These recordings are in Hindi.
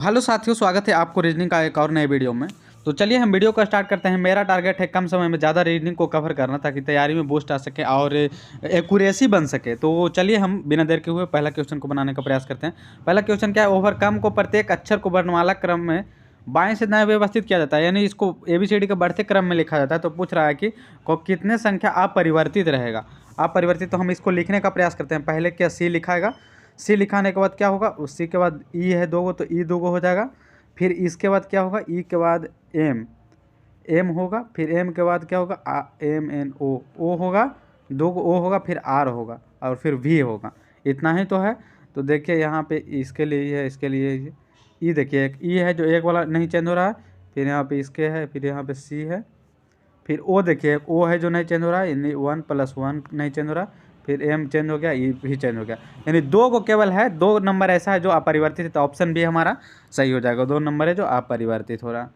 हेलो साथियों, स्वागत है आपको रीजनिंग का एक और नए वीडियो में। तो चलिए हम वीडियो को स्टार्ट करते हैं। मेरा टारगेट है कम समय में ज़्यादा रीजनिंग को कवर करना, ताकि तैयारी में बूस्ट आ सके और एक्यूरेसी बन सके। तो चलिए हम बिना देर के हुए पहला क्वेश्चन को बनाने का प्रयास करते हैं। पहला क्वेश्चन क्या है? ओवरकम को प्रत्येक अक्षर को वर्णमाला क्रम में बाएं से दाएं व्यवस्थित किया जाता है, यानी इसको ABCD के बढ़ते क्रम में लिखा जाता है। तो पूछ रहा है कि कितने संख्या अपरिवर्तित रहेगा। अपरिवर्तित, तो हम इसको लिखने का प्रयास करते हैं। पहले क्या C लिखाएगा, सी लिखाने के बाद क्या होगा, उस सी के बाद ई है दो गो, तो ई दो गो हो जाएगा। फिर इसके बाद क्या होगा, ई के बाद एम, एम होगा। फिर एम के बाद क्या होगा, एम एन ओ होगा, दो गो ओ होगा, फिर आर होगा और फिर वी होगा। इतना ही तो है। तो देखिए यहाँ पे इसके लिए ये है, इसके लिए ये ई, देखिए एक ई है जो एक वाला नहीं चेंज हो रहा है। फिर यहाँ पे इसके है, फिर यहाँ पे सी है, फिर ओ, देखिए एक ओ है जो नहीं चेंज हो रहा है, यानी 1+1 नहीं चेंज हो रहा। फिर एम चेंज हो गया, ई भी चेंज हो गया। यानी दो को केवल है, दो नंबर ऐसा है जो अपरिवर्तित है। तो ऑप्शन भी हमारा सही हो जाएगा, दो नंबर है जो अपरिवर्तित हो रहा है।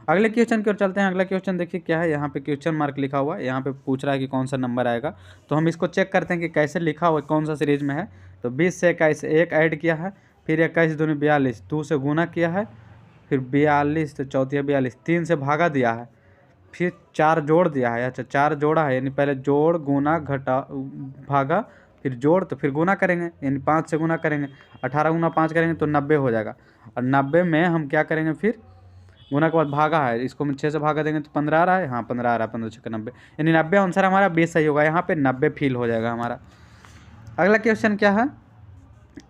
अगले क्वेश्चन की ओर चलते हैं। अगला क्वेश्चन देखिए क्या है, यहाँ पे क्वेश्चन मार्क लिखा हुआ है। यहाँ पे पूछ रहा है कि कौन सा नंबर आएगा। तो हम इसको चेक करते हैं कि कैसे लिखा हुआ है, कौन सा सीरीज में है। तो 20 से 21 एक ऐड किया है, फिर 21 दूनी 42, 2 से गुना किया है, फिर 42 तो चौथिया 42, 3 से भागा दिया है, फिर 4 जोड़ दिया है। अच्छा, 4 जोड़ा है, यानी पहले जोड़ गुना घटा भागा, फिर जोड़, तो फिर गुना करेंगे, यानी 5 से गुना करेंगे। 18 गुना 5 करेंगे तो 90 हो जाएगा। और 90 में हम क्या करेंगे, फिर गुना के बाद भागा है, इसको हम 6 से भागा देंगे तो 15 आ रहा है। हाँ 15 आ रहा है, 15 6 90, यानी 90 आंसर हमारा 20 सही होगा। यहाँ पे 90 फील हो जाएगा हमारा। अगला क्वेश्चन क्या है,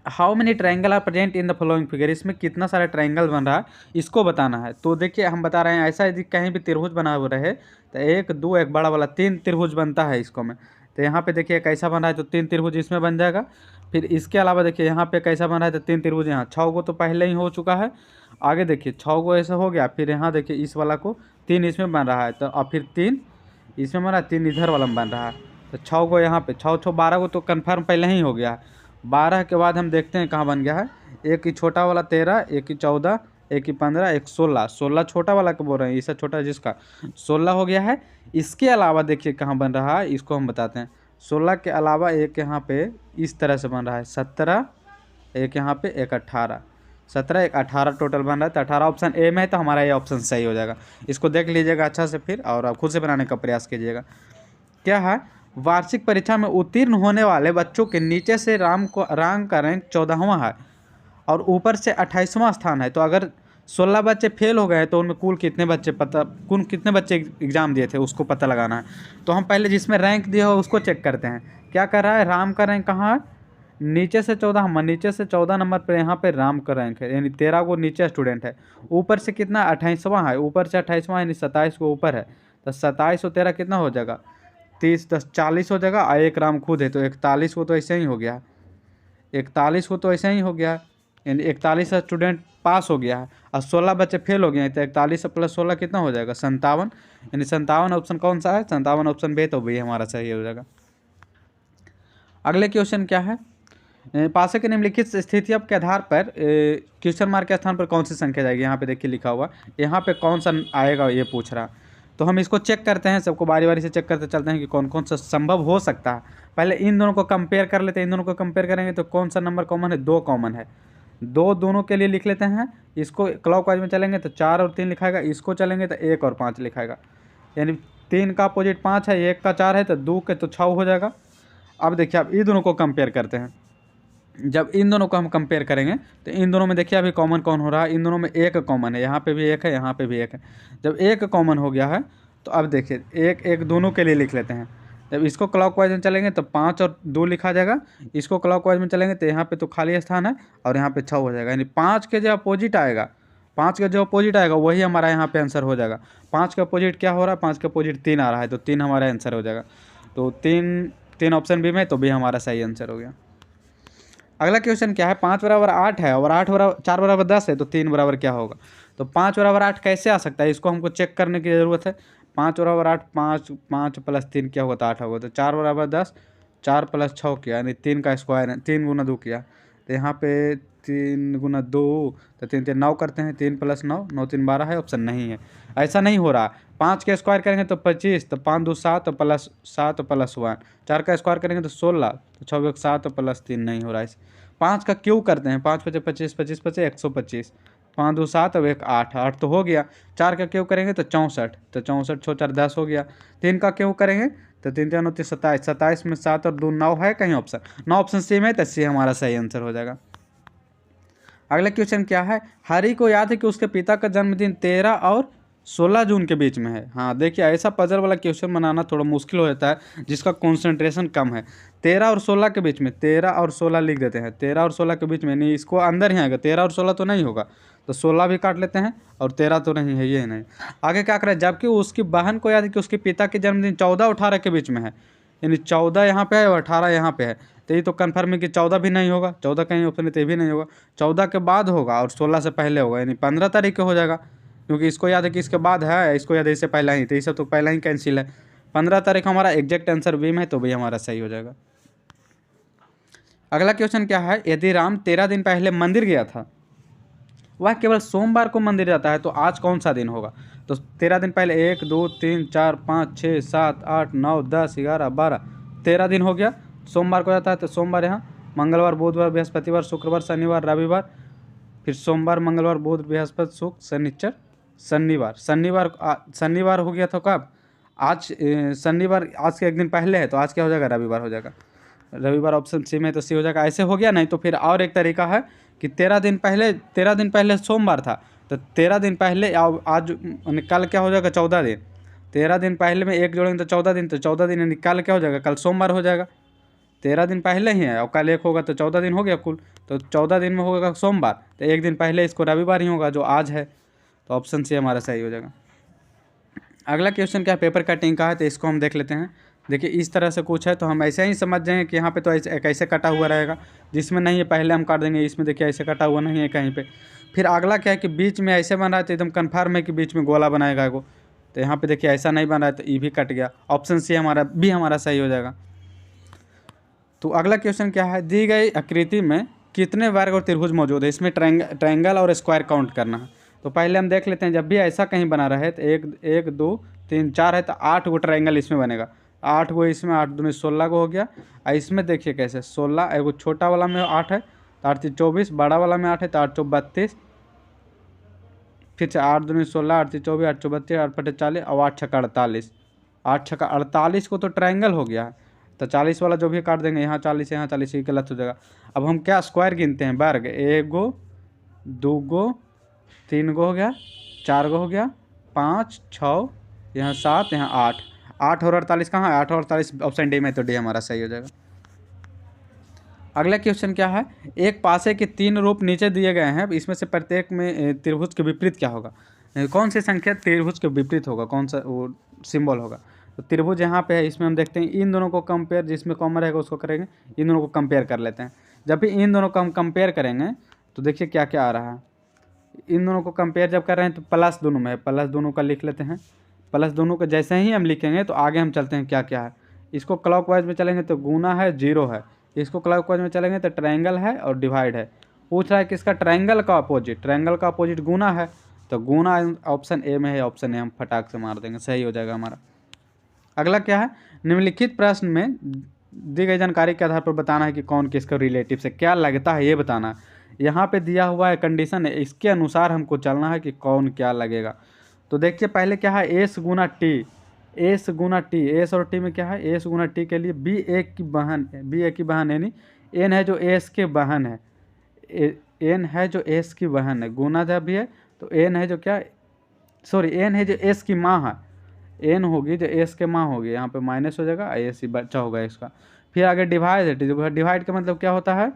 how many triangle are present in the following figure. इसमें कितना सारा ट्राइंगल बन रहा है, इसको बताना है। तो देखिए हम बता रहे हैं, ऐसा यदि कहीं भी त्रिभुज बना हुआ रहे तो एक दो, एक बड़ा वाला, 3 त्रिभुज बनता है इसको में। तो यहाँ पे देखिए कैसा बन रहा है, तो 3 त्रिभुज इसमें बन जाएगा। फिर इसके अलावा देखिए यहाँ पे कैसा बन रहा है, तो 3 त्रिभुज यहाँ, 6 को तो पहले ही हो चुका है। आगे देखिए 6 को ऐसा हो गया, फिर यहाँ देखिए इस वाला को 3 इसमें बन रहा है, तो और फिर 3 इसमें बन रहा है, 3 इधर वाला में बन रहा है। तो 6 को यहाँ पे 6 6 12 को तो कन्फर्म पहले ही हो गया है। 12 के बाद हम देखते हैं कहाँ बन गया है। एक ही छोटा वाला 13, एक ही 14, एक ही 15, एक 16, 16 छोटा वाला को बोल रहे हैं, इससे छोटा जिसका 16 हो गया है। इसके अलावा देखिए कहाँ बन रहा है, इसको हम बताते हैं। 16 के अलावा एक यहाँ पे इस तरह से बन रहा है 17, एक यहाँ पे एक 18, 17 एक 18 टोटल बन रहा है। तो 18 ऑप्शन ए में है, तो हमारा ये ऑप्शन सही हो जाएगा। इसको देख लीजिएगा अच्छा से फिर, और आप खुद से बनाने का प्रयास कीजिएगा। क्या है, वार्षिक परीक्षा में उत्तीर्ण होने वाले बच्चों के नीचे से राम का रैंक 14वां है और ऊपर से 28वां स्थान है। तो अगर 16 बच्चे फेल हो गए तो उनमें कुल कितने बच्चे एग्जाम दिए थे, उसको पता लगाना है। तो हम पहले जिसमें रैंक दिया हो उसको चेक करते हैं। क्या कर रहा है, राम का रैंक कहाँ है, नीचे से 14, नीचे से 14 नंबर पर यहाँ पे राम का रैंक है, यानी 13 को नीचे स्टूडेंट है। ऊपर से कितना, 28वां है, ऊपर से 28वां यानी 27 को ऊपर है। तो 27 और 13 कितना हो जाएगा, 30 10 40 हो जाएगा। और एक राम खुद है, तो 41 को तो ऐसे ही हो गया, 41 को तो ऐसे ही हो गया, यानी 41 स्टूडेंट पास हो गया है और 16 बच्चे फेल हो गए हैं। तो 41 प्लस 16 कितना हो जाएगा, 57, यानी 57 ऑप्शन कौन सा है, 57 ऑप्शन बे, तो भी हमारा सही हो जाएगा। अगले क्वेश्चन क्या है, पासे के निम्नलिखित स्थितियों के आधार पर क्वेश्चन मार्क के स्थान पर कौन सी संख्या जाएगी। यहाँ पे देखिए लिखा हुआ, यहाँ पे कौन सा आएगा ये पूछ रहा। तो हम इसको चेक करते हैं, सबको बारी बारी से चेक करते चलते हैं कि कौन कौन सा संभव हो सकता है। पहले इन दोनों को कंपेयर कर लेते हैं। इन दोनों को कंपेयर करेंगे तो कौन सा नंबर कॉमन है, 2 कॉमन है, 2 दोनों के लिए लिख लेते हैं। इसको क्लॉकवाइज में चलेंगे तो 4 और 3 लिखाएगा, इसको चलेंगे तो 1 और 5 लिखाएगा। यानी 3 का अपोजिट 5 है, 1 का 4 है, तो 2 के तो 6 हो जाएगा। अब देखिए अब इन दोनों को कंपेयर करते हैं। जब इन दोनों को हम कंपेयर करेंगे तो इन दोनों में देखिए अभी कॉमन कौन हो रहा है, इन दोनों में 1 कॉमन है, यहाँ पे भी 1 है, यहाँ पे भी 1 है। जब 1 कॉमन हो गया है तो अब देखिए 1 1 दोनों के लिए लिख लेते हैं। जब इसको क्लॉकवाइज में चलेंगे तो 5 और 2 लिखा जाएगा, इसको क्लॉकवाइज में चलेंगे तो यहाँ पे तो खाली स्थान है और यहाँ पे 6 हो जाएगा। यानी 5 के जो अपोजिट आएगा, 5 का जो अपोजिट आएगा वही हमारा यहाँ पे आंसर हो जाएगा। 5 का अपोजिट क्या हो रहा है, 5 का अपोजिट 3 आ रहा है, तो 3 हमारा आंसर हो जाएगा। तो 3 ऑप्शन भी में, तो भी हमारा सही आंसर हो गया। अगला क्वेश्चन क्या है, 5 बराबर 8 है और 4 बराबर 10 है, तो 3 बराबर क्या होगा। तो 5 बराबर 8 कैसे आ सकता है, इसको हमको चेक करने की ज़रूरत है। 5 बराबर 8, 5 प्लस 3 क्या होगा, तो 8 होगा। तो 4 बराबर 10, 4 प्लस 6 किया, यानी 3 का स्क्वायर है, 3 गुना 2 किया। तो यहाँ पे 3 गुना 2, तो 3 3 9 करते हैं, 3 प्लस 9, 9 3 12 है, ऑप्शन नहीं है। ऐसा नहीं हो रहा, 5 के स्क्वायर करेंगे तो 25, तो 5 2 7 प्लस 7 प्लस 1, 4 का स्क्वायर करेंगे तो 16, तो 6 1 7 प्लस 3 नहीं हो रहा है। 5 का क्यों करते हैं, 5 5 25 25 25 125, 5 2 7 और 1 8, 8 तो हो गया। 4 का क्यों करेंगे तो 64, तो 64 6 4 10 हो गया। 3 का क्यों करेंगे तो 3 3 29 27, 27 में 7 और 2 9 है कहीं ऑप्शन, 9 ऑप्शन सेम है तो सी हमारा सही आंसर हो जाएगा। अगला क्वेश्चन क्या है, हरी को याद है कि उसके पिता का जन्मदिन 13 और 16 जून के बीच में है। हाँ देखिए, ऐसा पजल वाला क्वेश्चन बनाना थोड़ा मुश्किल हो जाता है जिसका कंसंट्रेशन कम है। 13 और 16 के बीच में, 13 और 16 लिख देते हैं, 13 और 16 के बीच में, नहीं इसको अंदर ही आएगा, 13 और 16 तो नहीं होगा, तो 16 भी काट लेते हैं और 13 तो नहीं है, ये नहीं। आगे क्या करें, जबकि उसकी बहन को याद है कि उसके पिता के जन्मदिन 14 और 18 के बीच में है, यानी 14 यहाँ पे है और 18 यहाँ पे है, तो ये तो कन्फर्म है कि 14 भी नहीं होगा, 14 कहीं ऑप्शन है तो ये भी नहीं होगा, 14 के बाद होगा और 16 से पहले होगा, यानी 15 तारीख को हो जाएगा, क्योंकि इसको याद है कि इसके बाद है, इसको याद है इससे पहला ही, तो ये सब तो पहला ही कैंसिल है। 15 तारीख हमारा एग्जैक्ट आंसर बी में है, तो भी हमारा सही हो जाएगा। अगला क्वेश्चन क्या है, यदि राम 13 दिन पहले मंदिर गया था, वह केवल सोमवार को मंदिर जाता है, तो आज कौन सा दिन होगा। तो 13 दिन पहले 1 2 3 4 5 6 7 8 9 10 11 12, 13 दिन हो गया, सोमवार को जाता है, तो सोमवार यहाँ, मंगलवार बुधवार बृहस्पतिवार शुक्रवार शनिवार रविवार, फिर सोमवार मंगलवार बुध बृहस्पति शुक्र शनिचर शनिवार, शनिवार हो गया था कब, आज शनिवार आज के एक दिन पहले है, तो आज क्या हो जाएगा, रविवार हो जाएगा, रविवार ऑप्शन सी में, तो सी हो जाएगा। ऐसे हो गया, नहीं तो फिर और एक तरीका है कि 13 दिन पहले सोमवार था, तो 13 दिन पहले आज कल क्या हो जाएगा, 14 दिन, 13 दिन पहले में एक जोड़ेंगे तो 14 दिन, तो 14 दिन यानी कल क्या हो जाएगा, कल सोमवार हो जाएगा, 13 दिन पहले ही है और कल एक होगा तो 14 दिन हो गया कुल, तो 14 दिन में होगा सोमवार, तो एक दिन पहले इसको रविवार ही होगा जो आज है, तो ऑप्शन सी हमारा सही हो जाएगा। अगला क्वेश्चन क्या, पेपर कटिंग का है, तो इसको हम देख लेते हैं। देखिए इस तरह से कुछ है, तो हम ऐसे ही समझ जाएंगे कि यहाँ पे तो ऐसे कैसे कटा हुआ रहेगा, जिसमें नहीं है पहले हम काट देंगे, इसमें देखिए ऐसे कटा हुआ नहीं है कहीं पे। फिर अगला क्या है कि बीच में ऐसे बन रहा है, तो एकदम कन्फर्म है कि बीच में गोला बनाएगा वो, तो यहाँ पे देखिए ऐसा नहीं बन रहा है, तो ई भी कट गया, ऑप्शन सी हमारा बी हमारा सही हो जाएगा। तो अगला क्वेश्चन क्या है, दी गई आकृति में कितने वर्ग और त्रिभुज मौजूद है, इसमें ट्रायंगल और स्क्वायर काउंट करना है। तो पहले हम देख लेते हैं, जब भी ऐसा कहीं बना रहे तो 1 2 3 4 है, तो 8 गो ट्रायंगल इसमें बनेगा, 8 गो इसमें, 8 दूनी 16 गो हो गया। और इसमें देखिए कैसे 16, एगो छोटा वाला में 8 है तो 8 3 24, बड़ा वाला में 8 है तो 8 4 32, फिर से 8 दूनी 16, 8 3 24, 8 4 32, 8 बटे 40 और 8 छक्का 48, 8 छक्का 48 को तो ट्रायंगल हो गया है, तो 40 वाला जो भी काट देंगे, यहाँ 40 यहाँ 40, ये गलत हो जाएगा। अब हम क्या स्क्वायर गिनते हैं, वर्ग, 1 गो 2 गो 3 गो हो गया, 4 गो हो गया, 5 6 यहाँ 7 यहाँ 8, 8 और 48 कहाँ है, 8 और 48 ऑप्शन डी में, तो डी हमारा सही हो जाएगा। अगला क्वेश्चन क्या है, एक पासे के 3 रूप नीचे दिए गए हैं, इसमें से प्रत्येक में त्रिभुज के विपरीत क्या होगा, कौन सी संख्या त्रिभुज के विपरीत होगा, कौन सा वो सिंबल होगा। तो त्रिभुज यहाँ पे है, इसमें हम देखते हैं इन दोनों को कंपेयर, जिसमें कॉमन रहेगा उसको करेंगे, इन दोनों को कंपेयर कर लेते हैं। जब भी इन दोनों को हम कंपेयर करेंगे तो देखिए क्या क्या आ रहा है, इन दोनों को कंपेयर जब कर रहे हैं तो प्लस दोनों में है, प्लस दोनों का लिख लेते हैं, प्लस दोनों का जैसे ही हम लिखेंगे तो आगे हम चलते हैं क्या क्या है। इसको क्लॉकवाइज में चलेंगे तो गुना है, जीरो है, इसको क्लॉकवाइज में चलेंगे तो ट्रायंगल है और डिवाइड है। पूछ रहा है कि इसका ट्रायंगल का अपोजिट गुना है, तो गुना ऑप्शन ए में है, ऑप्शन ए हम फटाक से मार देंगे, सही हो जाएगा हमारा। अगला क्या है, निम्नलिखित प्रश्न में दी गई जानकारी के आधार पर बताना है कि कौन किसका रिलेटिव से क्या लगता है, ये बताना है। यहाँ पे दिया हुआ है कंडीशन है, इसके अनुसार हमको चलना है कि कौन क्या लगेगा। तो देखिए पहले क्या है, एस गुना टी, एस गुना टी, एस और टी में क्या है, एस गुना टी के लिए बी एक की बहन, बी एक की बहन यानी एन है जो एस के बहन है, एन है जो एस की बहन है, गुना जब भी है तो एन है जो क्या, सॉरी एन है जो एस की माँ है, एन होगी जो एस के माँ होगी, यहाँ पे माइनस हो जाएगा, एस ही बच्चा होगा इसका। फिर आगे डिवाइड है, डिवाइड का मतलब क्या होता है,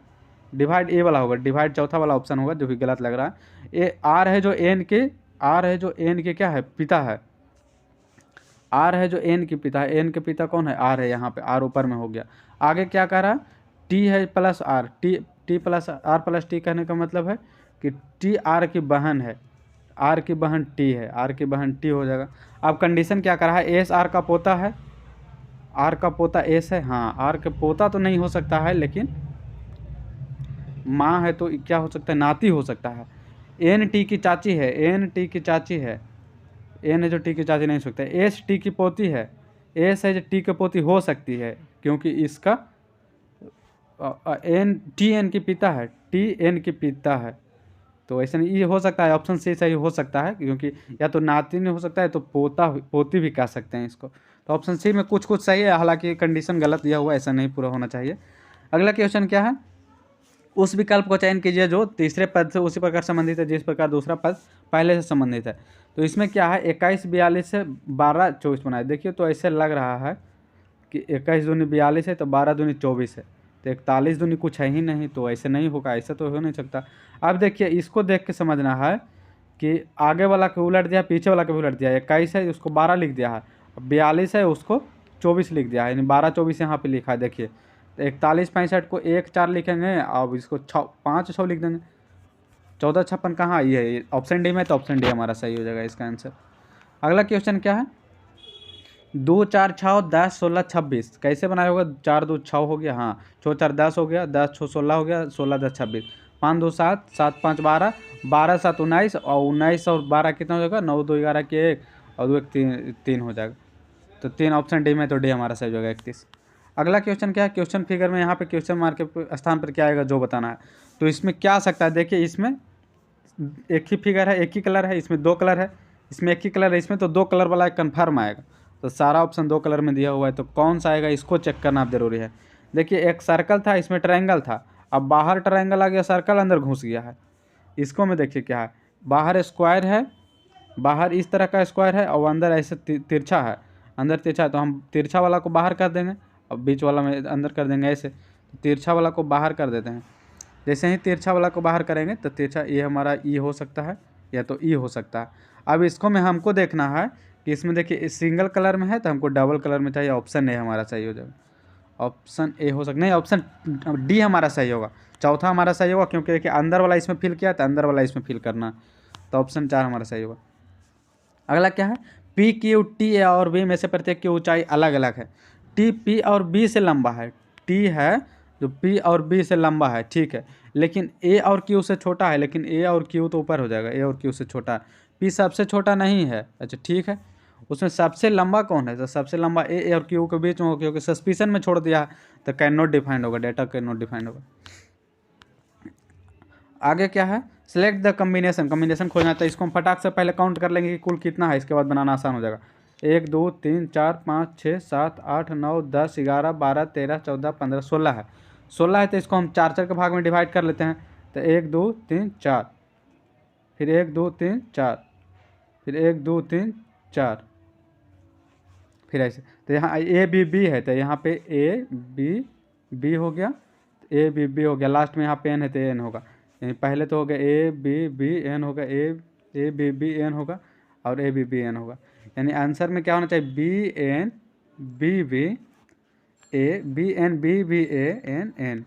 डिवाइड ए वाला होगा, डिवाइड चौथा वाला ऑप्शन होगा जो भी गलत लग रहा है। ए आर है जो एन के क्या है, पिता है, आर है जो एन की पिता है, एन के पिता कौन है, आर है, यहाँ पे आर ऊपर में हो गया। आगे क्या कह रहा है, टी है plus R, T plus R plus T कहने का मतलब है कि टी आर की बहन है, आर की बहन टी है, आर की बहन टी हो जाएगा। अब कंडीशन क्या कर रहा है, एस आर का पोता है, आर का पोता एस है, हाँ आर का पोता तो नहीं हो सकता है, लेकिन माँ है तो क्या हो सकता है, नाती हो सकता है। एन टी की चाची है, एन टी की चाची है, एन है जो टी की चाची नहीं हो सकता है। एस टी की पोती है, एस है जो टी की पोती हो सकती है, क्योंकि इसका एन टी एन की पिता है, टी एन की पिता है, तो ऐसे नहीं, ये हो सकता है ऑप्शन सी सही हो सकता है, क्योंकि या तो नाती नहीं हो सकता है, तो पोता पोती भी कह सकते हैं इसको। तो ऑप्शन सी में कुछ कुछ सही है, हालांकि कंडीशन गलत दिया हुआ है, ऐसा नहीं पूरा होना चाहिए। अगला क्वेश्चन क्या है, उस विकल्प को चयन कीजिए जो तीसरे पद से उसी प्रकार संबंधित है जिस प्रकार दूसरा पद पहले से संबंधित है। तो इसमें क्या है, 21 42 से 12 24 बनाए। देखिए तो ऐसे लग रहा है कि 21 दूनी 42 है, तो 12 दूनी 24 है, तो 41 दूनी कुछ है ही नहीं, तो ऐसे नहीं होगा, ऐसा तो हो नहीं सकता। अब देखिए इसको देख के समझना है कि आगे वाला को उलट दिया, पीछे वाला को भी उलट दिया। 21 है उसको 12 लिख दिया है, 42 है उसको 24 लिख दिया है, यानी 12 24 यहाँ पे लिखा है। देखिए तो 41 65 को 1 4 लिखेंगे, अब इसको 5 6 लिख देंगे। 14 56 कहाँ, ये है ऑप्शन डी में, तो ऑप्शन डी हमारा सही हो जाएगा इसका आंसर। अगला क्वेश्चन क्या है, 2 4 6 10 16 26 कैसे बनाया होगा। 4 2 6 हो गया, हाँ 6 4 10 हो गया, 10 6 16 हो गया, 16 10 26, 5 2 7 7 5 12, 12 7 19, और 19 और 12 कितना हो जाएगा, 9 2 11 के 1, और 2 1 3 हो जाएगा। तो 3 ऑप्शन डी में, तो डी हमारा सही हो जाएगा 31। अगला क्वेश्चन क्या है, क्वेश्चन फिगर में यहाँ पे क्वेश्चन मार्क के स्थान पर क्या आएगा जो बताना है। तो इसमें क्या आ सकता है, देखिए इसमें एक ही फिगर है, एक ही कलर है, इसमें 2 कलर है, इसमें एक ही कलर है, इसमें तो 2 कलर वाला कन्फर्म आएगा। तो सारा ऑप्शन 2 कलर में दिया हुआ है, तो कौन सा आएगा इसको चेक करना आप जरूरी है। देखिए एक सर्कल था, इसमें ट्रायंगल था, अब बाहर ट्रायंगल आ गया, सर्कल अंदर घुस गया है। इसको में देखिए क्या है, बाहर स्क्वायर है, बाहर इस तरह का स्क्वायर है, और अंदर ऐसे तिरछा है, अंदर तिरछा है, तो हम तिरछा वाला को बाहर कर देंगे, और बीच वाला में अंदर कर देंगे ऐसे। तो तिरछा वाला को बाहर कर देते हैं, जैसे ही तिरछा वाला को बाहर करेंगे तो तिरछा ये हमारा ई हो सकता है, या तो ई हो सकता है। अब इसको में हमको देखना है कि इसमें देखिए सिंगल कलर में है, तो हमको डबल कलर में चाहिए, ऑप्शन ए हमारा सही हो जाएगा। ऑप्शन ए हो सकता नहीं, ऑप्शन डी हमारा सही होगा, चौथा हमारा सही होगा, क्योंकि देखिए अंदर वाला इसमें फिल किया तो अंदर वाला इसमें फिल करना, तो ऑप्शन 4 हमारा सही होगा। अगला क्या है, पी क्यू टी ए और बी में से प्रत्येक की ऊंचाई अलग अलग है। टी पी और बी से लंबा है, टी है जो पी और बी से लंबा है, ठीक है, लेकिन ए और क्यू से छोटा है, लेकिन ए और क्यू तो ऊपर हो जाएगा, ए और क्यू से छोटा है, पी सबसे छोटा नहीं है, अच्छा ठीक है। उसमें सबसे लंबा कौन है, तो सबसे लंबा ए और क्यू के बीच में होगा, क्योंकि सस्पिशन में छोड़ दिया है, तो कैन नॉट डिफाइंड होगा, डेटा कैन नॉट डिफाइंड होगा। आगे क्या है, सिलेक्ट द कम्बिनेशन, कम्बिनेशन खोजना है, तो इसको हम फटाक से पहले काउंट कर लेंगे कि कुल कितना है, इसके बाद बनाना आसान हो जाएगा। 1 2 3 4 5 6 7 8 9 10 11 12 13 14 15 16 है, 16 है, तो इसको हम 4 4 के भाग में डिवाइड कर लेते हैं। तो 1 2 3 4, फिर 1 2 3 4, फिर 1 2 3 4, फिर ऐसे। तो यहाँ ए बी बी है, तो यहाँ पे ए बी बी हो गया, ए बी बी हो गया, लास्ट में यहाँ पे एन है तो एन होगा, यानी पहले तो हो गया ए बी बी एन होगा, ए बी बी एन होगा, और ए बी बी एन होगा, यानी आंसर में क्या होना चाहिए, B N B B A, B N B B A N N.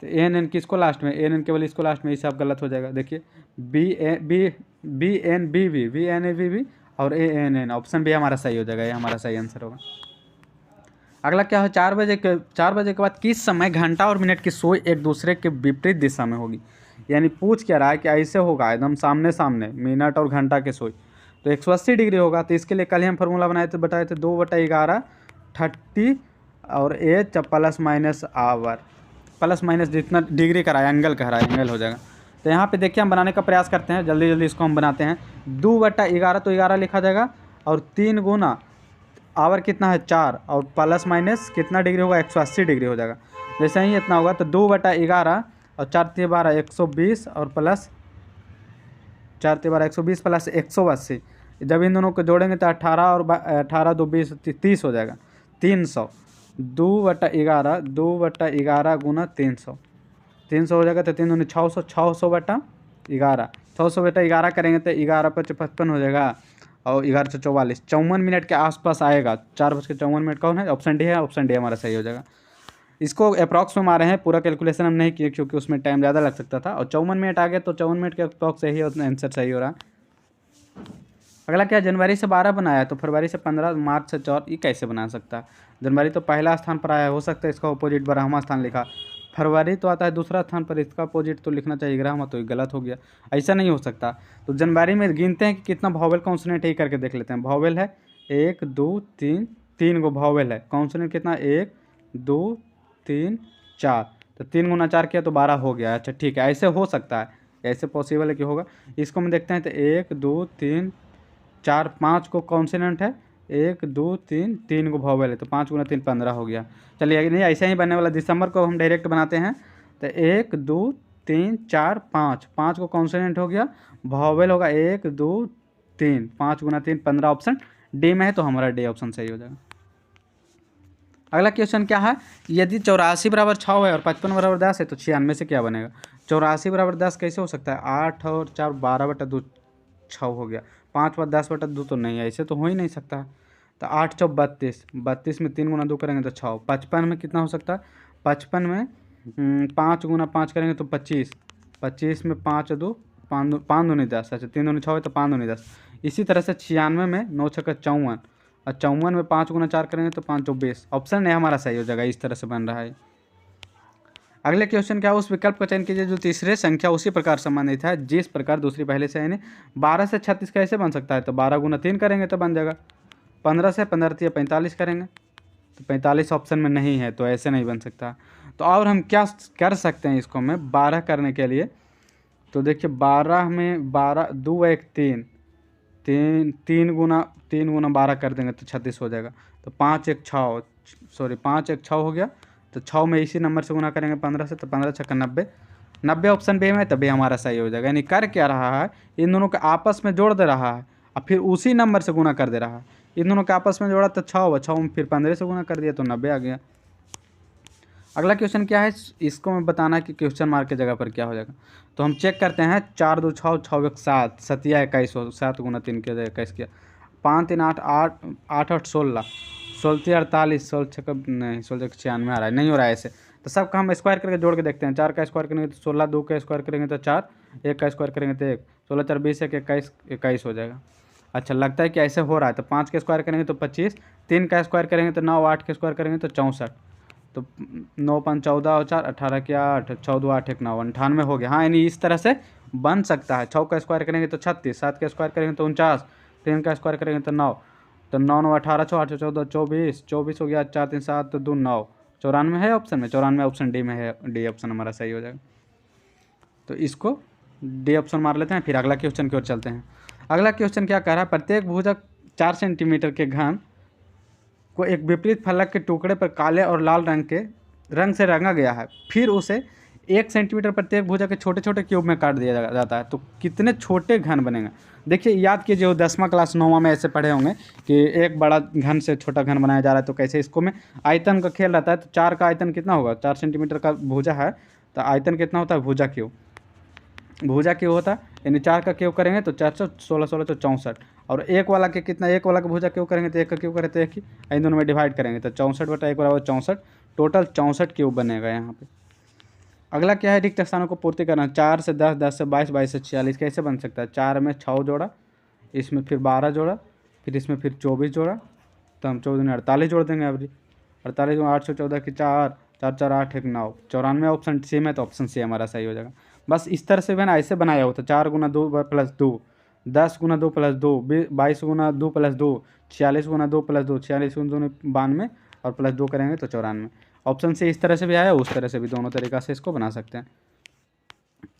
तो एन एन किसको लास्ट में, एन एन केवल इसको लास्ट में, हिसाब गलत हो जाएगा। देखिए B N B N A B B और A N N, option B हमारा सही हो जाएगा, ये हमारा सही आंसर होगा। अगला क्या है, 4 बजे के बाद किस समय घंटा और मिनट की सुई एक दूसरे के विपरीत दिशा में होगी। यानी पूछ क्या रहा है कि ऐसे होगा एकदम सामने सामने मिनट और घंटा के सुई, तो 180 डिग्री होगा। तो इसके लिए कल ही हम फार्मूला बनाए थे, बताए थे 2/11 30 और H plus minus hour, plus minus जितना डिग्री का रहा है, एंगल का रहा है, एंगल हो जाएगा। तो यहाँ पे देखिए हम बनाने का प्रयास करते हैं, जल्दी जल्दी इसको हम बनाते हैं। 2/11 तो 11 लिखा जाएगा, और 3 गुना आवर कितना है 4, और प्लस माइनस कितना डिग्री होगा 180 डिग्री हो जाएगा। जैसे ही इतना होगा तो 2/11 और 4 3 12 120, और प्लस 4 3 12 120 प्लस 180, जब इन दोनों को जोड़ेंगे तो 18 और 18 2 20 30 हो जाएगा, 300। 2/11 गुना 300 हो जाएगा, तो 3 दूनी 600, 600/11, 600/11 करेंगे तो 11 पर 55 हो जाएगा, और 11 से 44, 54 मिनट के आसपास आएगा। 4:54 कौन है, ऑप्शन डी है, ऑप्शन डी हमारा सही हो जाएगा। इसको अप्रॉक्स में मारे हैं, पूरा कैलकुलेशन हम नहीं किए क्योंकि उसमें टाइम ज़्यादा लग सकता था, और 54 मिनट आ गया तो 54 मिनट के अप्रॉक्स सही आंसर सही हो रहा है। अगला क्या, जनवरी से 12 बनाया तो फरवरी से 15, मार्च से 4, ये कैसे बना सकता है। जनवरी तो पहला स्थान पर आया, हो सकता है इसका अपोजिट 12वां स्थान लिखा, फरवरी तो आता है दूसरा स्थान पर, इसका अपोजिट तो लिखना चाहिए 11वां, तो गलत हो गया, ऐसा नहीं हो सकता। तो जनवरी में गिनते हैं कि कितना वॉवेल कॉन्सोनेंट है, करके देख लेते हैं। वॉवेल है 1 2 3, 3 गो वॉवेल है, कॉन्सोनेंट कितना 1 2 3 4, तो 3 गुना 4 किया तो 12 हो गया। अच्छा ठीक है, ऐसे हो सकता है, ऐसे पॉसिबल है कि होगा। इसको हम देखते हैं तो 1 2 3 4 5 को कॉन्सोनेंट है, 1 2 3 3 को वॉवेल है, तो 5 गुना 3 15 हो गया। चलिए नहीं ऐसे ही बनने वाला, दिसंबर को हम डायरेक्ट बनाते हैं तो 1 2 3 4 5, 5 को कॉन्सोनेंट हो गया, वॉवेल होगा 1 2 3, 5 गुना 3 15, ऑप्शन डी में है, तो हमारा डी ऑप्शन सही हो जाएगा। अगला क्वेश्चन क्या है, यदि 84 बराबर 6 है और 55 बराबर 10 है तो 96 से क्या बनेगा। 84 बराबर 10 कैसे हो सकता है, 8 और 4 12/2 6 हो गया, 5 व 10/2 तो नहीं है, ऐसे तो हो ही नहीं सकता। तो 8 चौ 32, 32 में 3 गुना 2 करेंगे तो 6, 55 में कितना हो सकता है, 55 में 5 गुना 5 करेंगे तो 25, 25 में 5 2 5 दूनी 10, अच्छा 3 दूनी 6 है तो 5 दूनी 10। इसी तरह से 96 में 9 छक्का 54, और 54 में 5 गुना 4 करेंगे तो 5 24, ऑप्शन ए हमारा सही हो जाएगा। इस तरह से बन रहा है। अगले क्वेश्चन क्या, उस विकल्प का चयन कीजिए जो तीसरे संख्या उसी प्रकार संबंधित है जिस प्रकार दूसरी पहले से, यानी 12 से 36 कैसे बन सकता है, तो 12 गुना 3 करेंगे तो बन जाएगा। 15 से 15 45 करेंगे तो 45 ऑप्शन में नहीं है, तो ऐसे नहीं बन सकता। तो और हम क्या कर सकते हैं इसको में 12 करने के लिए, तो देखिए 12 में 12 2 1 3 3 3 गुना 12 कर देंगे तो 36 हो जाएगा। तो 5 1 6, सॉरी 5 1 6 हो गया, तो 6 में इसी नंबर से गुना करेंगे 15 से, तो 15 छक्का 90, 90 ऑप्शन बी में, तभी हमारा सही हो जाएगा। यानी कर क्या रहा है, इन दोनों के आपस में जोड़ दे रहा है और फिर उसी नंबर से गुना कर दे रहा है। इन दोनों के आपस में जोड़ा तो 6 हुआ, 6 में फिर 15 से गुना कर दिया तो 90 आ गया। अगला क्वेश्चन क्या है, इसको मैं बताना कि क्वेश्चन मार्क की जगह पर क्या हो जाएगा। तो हम चेक करते हैं, 4 2 6 6 1 7, 7 21 हो, 7 गुना 3 किया 21 किया, 5 3 8 8 8 8 16, 16 48, 16 नहीं 16 96 आ रहा है, नहीं हो रहा है ऐसे। तो सबका हम स्क्वायर करके जोड़ के देखते हैं, 4 का स्क्वायर करेंगे तो 16, 2 का स्क्वायर करेंगे तो 4, 1 का स्क्वायर करेंगे तो 1, 16 4 20 1 21 21 हो जाएगा। अच्छा लगता है कि ऐसे हो रहा है। तो 5 का स्क्वायर करेंगे तो 25, 3 का स्क्वायर करेंगे तो 9, 8 का स्क्वायर करेंगे तो 64, तो 9 5 14 और 4 18 के 8, 14 8 1 9, 98 हो गया। हाँ यानी इस तरह से बन सकता है। 6 का स्क्वायर करेंगे तो 36, 7 का स्क्वायर करेंगे तो 49, 3 का स्क्वायर करेंगे तो 9, तो 9 9 18 6 8 14 24, 24 हो गया, 4 3 7 2 9, 94 है ऑप्शन में, 94 ऑप्शन डी में है, डी ऑप्शन हमारा सही हो जाएगा। तो इसको डी ऑप्शन मार लेते हैं, फिर अगला क्वेश्चन की ओर चलते हैं। अगला क्वेश्चन क्या कह रहा है, प्रत्येक भुजक 4 सेंटीमीटर के घन को एक विपरीत फलक के टुकड़े पर काले और लाल रंग से रंगा गया है, फिर उसे 1 सेंटीमीटर प्रत्येक भुजा के छोटे छोटे क्यूब में काट दिया जाता है, तो कितने छोटे घन बनेंगे। देखिए याद कीजिए, वो 10वां क्लास 9वां में ऐसे पढ़े होंगे कि एक बड़ा घन से छोटा घन बनाया जा रहा है, तो कैसे इसको में आयतन का खेल रहता है। तो 4 का आयतन कितना होगा, 4 सेंटीमीटर का भुजा है तो आयतन कितना होता है, भुजा क्यूब होता है, यानी 4 का क्यूब करेंगे तो 4 16 16 तो 64, और एक वाला के कितना, एक वाला का भुजा क्यूब करेंगे तो 1 का क्यूब करें तो 1 ही, इन दोनों में डिवाइड करेंगे तो 64/1 बराबर 64, टोटल 64 क्यूब बनेगा यहाँ पे। अगला क्या है, रिक्त स्थानों को पूर्ति करना, 4 से 10, 10 से 22, 22 से 46 कैसे बन सकता है। 4 में 6 जोड़ा, इसमें फिर 12 जोड़ा, फिर इसमें फिर 24 जोड़ा, तो हम 14 में 48 जोड़ देंगे एवरी, 48 में 814 की 4 4 4 8 1 9, 94 ऑप्शन सी में, तो ऑप्शन सी हमारा सही हो जाएगा। बस इस तरह से ना ऐसे बनाया होता, 4 गुना 2 प्लस 2, 10 गुना 2 प्लस 2, 22 गुना 2 प्लस 2, 46 गुना 2 प्लस 2, 46 गुना 2 92, और प्लस 2 करेंगे तो 94। ऑप्शन से इस तरह से भी आया, उस तरह से भी, दोनों तरीक़ा से इसको बना सकते हैं।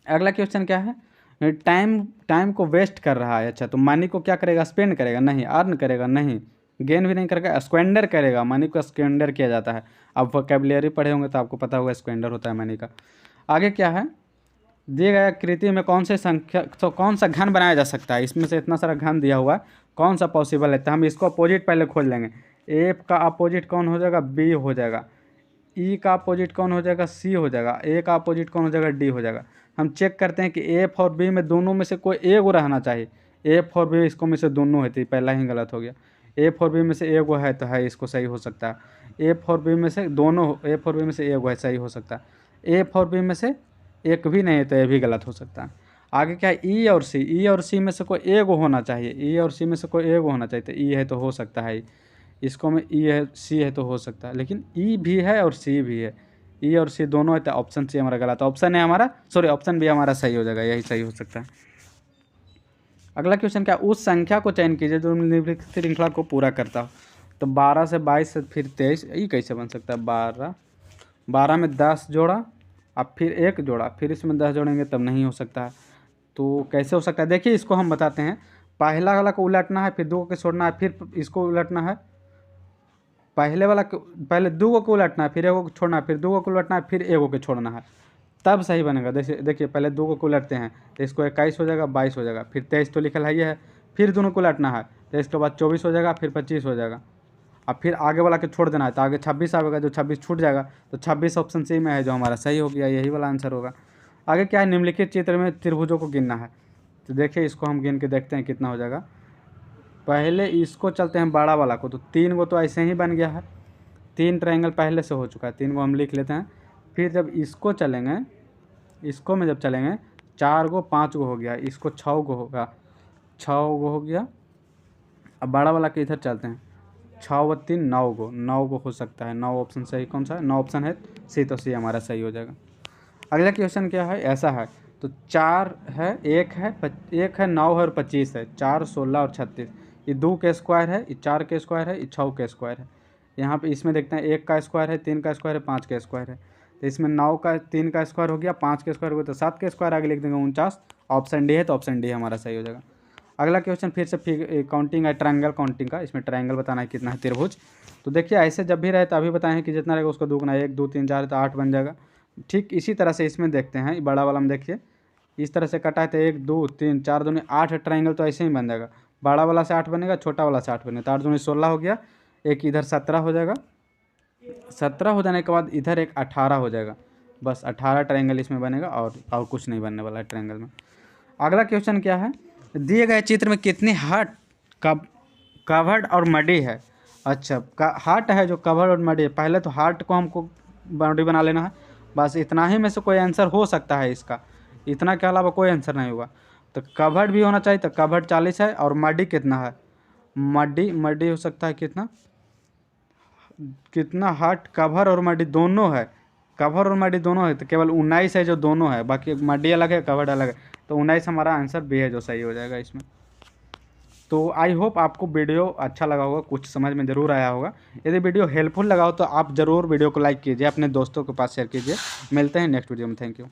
अगला क्वेश्चन क्या है, टाइम को वेस्ट कर रहा है। अच्छा तो मनी को क्या करेगा, स्पेंड करेगा नहीं, अर्न करेगा नहीं, गेन भी नहीं करेगा, स्क्वेंडर करेगा। मनी को स्क्वेंडर किया जाता है। आप वोकैबुलरी पढ़े होंगे तो आपको पता होगा स्क्वेंडर होता है मनी का। आगे क्या है, दिए गए आकृति में कौन सा घन बनाया जा सकता है। इसमें से इतना सारा घन दिया हुआ है, कौन सा पॉसिबल है, तो हम इसको अपोजिट पहले खोज लेंगे। ए का अपोजिट कौन हो जाएगा, बी हो जाएगा। ई का अपोजिट कौन हो जाएगा, सी हो जाएगा। ए का अपोजिट कौन हो जाएगा, डी हो जाएगा। हम चेक करते हैं कि एफ और बी में दोनों में से कोई एक रहना चाहिए। एफ और बी इसको में से दोनों है, तो पहला ही गलत हो गया। एफ और बी में से एक है तो है, इसको सही हो सकता है। एफ और बी में से दोनों, एफ और बी में से एक है, सही हो सकता है। एफ और बी में से एक भी नहीं है तो ये भी गलत हो सकता है। आगे क्या है, ई और सी। ई और सी में से कोई एक होना चाहिए। ई और सी में से कोई एक होना चाहिए, तो ई है तो हो सकता है। इसको में ई है, सी है तो हो सकता है, लेकिन ई भी है और सी भी है। ई और सी दोनों है तो ऑप्शन सी हमारा गलत है। ऑप्शन है हमारा, सॉरी ऑप्शन बी हमारा सही हो जाएगा, यही सही हो सकता है। अगला क्वेश्चन क्या, उस संख्या को चयन कीजिए जो निम्नलिखित श्रृंखला को पूरा करता हो। तो 12 से 22 से फिर 23, ये कैसे बन सकता है। 12 में 10 जोड़ा, अब फिर 1 जोड़ा, फिर इसमें 10 जोड़ेंगे तब नहीं हो सकता है। तो कैसे हो सकता है, देखिए इसको हम बताते हैं। पहला वाला को उलटना है, फिर दो को छोड़ना है, फिर इसको उलटना है। पहले वाला को, पहले दो को उलटना है, फिर एगो को छोड़ना है, फिर दो को उलटना है, फिर एगो को छोड़ना है, तब सही बनेगा। देखिए पहले दो को उलटते हैं तो इसको 21 हो जाएगा, 22 हो जाएगा, फिर 23 तो लिखल है ये है, फिर दोनों को उलटना है तो इसके बाद 24 हो जाएगा, फिर 25 हो जाएगा। अब फिर आगे वाला के छोड़ देना है तो आगे 26 आएगा, जो 26 छूट जाएगा तो 26 ऑप्शन सी में है, जो हमारा सही हो गया, यही वाला आंसर होगा। आगे क्या है, निम्नलिखित चित्र में त्रिभुजों को गिनना है। तो देखिए इसको हम गिन के देखते हैं कितना हो जाएगा। पहले इसको चलते हैं बड़ा वाला को, तो 3 गो तो ऐसे ही बन गया है, 3 ट्रायंगल पहले से हो चुका है, 3 गो हम लिख लेते हैं। फिर जब इसको चलेंगे, इसको में जब चलेंगे 4 गो 5 गो हो गया, इसको 6 गो होगा, 6 गो हो गया। अब बड़ा वाला के इधर चलते हैं, 6 व 3 9 गो, 9 गो हो सकता है। 9 ऑप्शन सही कौन सा है, 9 ऑप्शन है सी, तो सी हमारा सही हो जाएगा। अगला क्वेश्चन क्या है, ऐसा है तो 4 है, 1 है, 9 है और 25 है, 4 16 और 36। ये 2 के स्क्वायर है, ये 4 के स्क्वायर है, ये 6 के स्क्वायर है। यहाँ पे इसमें देखते हैं 1 का स्क्वायर है, 3 का स्क्वायर है, 5 का स्क्वायर है। तो इसमें 9 का 3 का स्क्वायर हो गया, 5 के स्क्वायर हो गया, तो 7 के स्क्वायर आगे लिख देंगे 49। ऑप्शन डी है, तो ऑप्शन डी हमारा सही हो जाएगा। अगला क्वेश्चन फिर से काउंटिंग है, ट्रायंगल काउंटिंग का। इसमें ट्रायंगल बताना है कितना है त्रिभुज। तो देखिए ऐसे जब भी रहे तो अभी बताएं कि जितना रहेगा उसको दुगना, 1 2 3 4 तो 8 बन जाएगा। ठीक इसी तरह से इसमें देखते हैं, बड़ा वाला में देखिए इस तरह से कटा है तो 1 2 3 4 दूनी 8 ट्रायंगल, तो ऐसे ही बन जाएगा। बड़ा वाला से 8 बनेगा, छोटा वाला से 8 बनेगा, तो 8 दूनी 16 हो गया, एक इधर 17 हो जाएगा। 17 हो जाने के बाद इधर एक 18 हो जाएगा। बस 18 ट्रायंगल इसमें बनेगा, और कुछ नहीं बनने वाला है ट्रायंगल में। अगला क्वेश्चन क्या है, दिए गए चित्र में कितनी हार्ट कवर्ड और मडी है। अच्छा, हार्ट है जो कवर्ड और मडी है। पहले तो हार्ट को हमको बाउंड्री बना लेना है, बस इतना ही में से कोई आंसर हो सकता है इसका, इतना के अलावा कोई आंसर नहीं होगा। तो कवर्ड भी होना चाहिए, तो कवर्ड 40 है, और मडी कितना है, मडी हो सकता है कितना हार्ट कवर और मडी दोनों है, कवर और मडी दोनों है, तो केवल 19 है जो दोनों है, बाकी मडी अलग है कवर्ड अलग है, तो 19 हमारा आंसर बी है जो सही हो जाएगा इसमें। तो आई होप आपको वीडियो अच्छा लगा होगा, कुछ समझ में ज़रूर आया होगा। यदि वीडियो हेल्पफुल लगा हो तो आप ज़रूर वीडियो को लाइक कीजिए, अपने दोस्तों के पास शेयर कीजिए। मिलते हैं नेक्स्ट वीडियो में, थैंक यू।